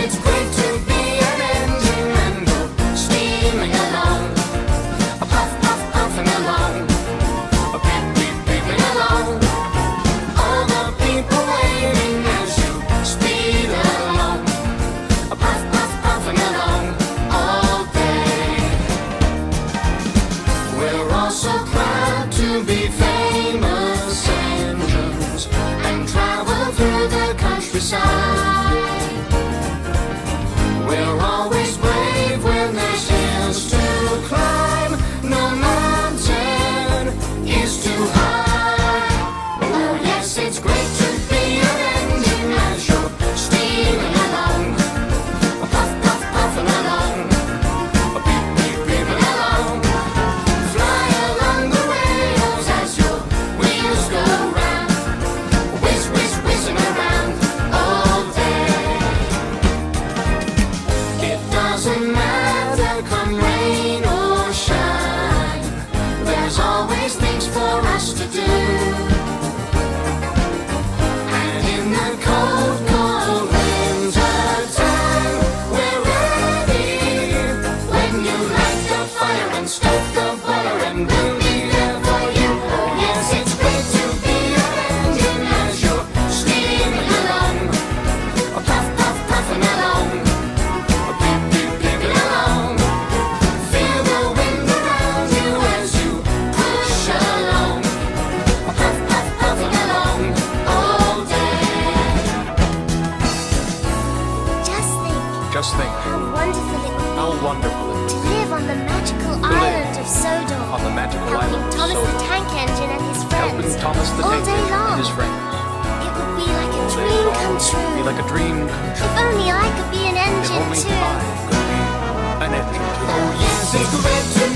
it's great to be an engine and go steaming along. A puff, puff, puffing along. A beep, beep, beeping along. All the people waiting as you speed along. A puff, puff, puffing along all day. We're all so proud to be famous engines and travel through the countryside. We're always brave when there's hills to climb. No mountain is too high. Oh yes, it's great to be an engine as you're steaming along. A puff, puff, puffing along. A beep, beep, beeping along. Fly along the rails as your wheels go round. Whiz, whiz, whizzing around all day. It doesn't matter, come rain or shine, there's always things for us to do. And in the cold, cold winter time, we're ready. When you light the fire and stoke the boiler, and we'll be there for you. Oh yes, it's great to be an engine as you're steaming along. A puff, puff, puffing along. A beep, beep, beeping along. Feel the wind around you as you push along. A puff, puff, puffing along all day. Just think how wonderful it would how be wonderful it to is live on the magical island of Sodor, on the magical helping island of Thomas the Sodor, Tank Engine and his helping friends Thomas the all Tank day Engine long. and his friends. It would be like a dream come true. Be like a dream come true. If only I could be an If engine only too. I could be an engine too. Oh yes, it's great to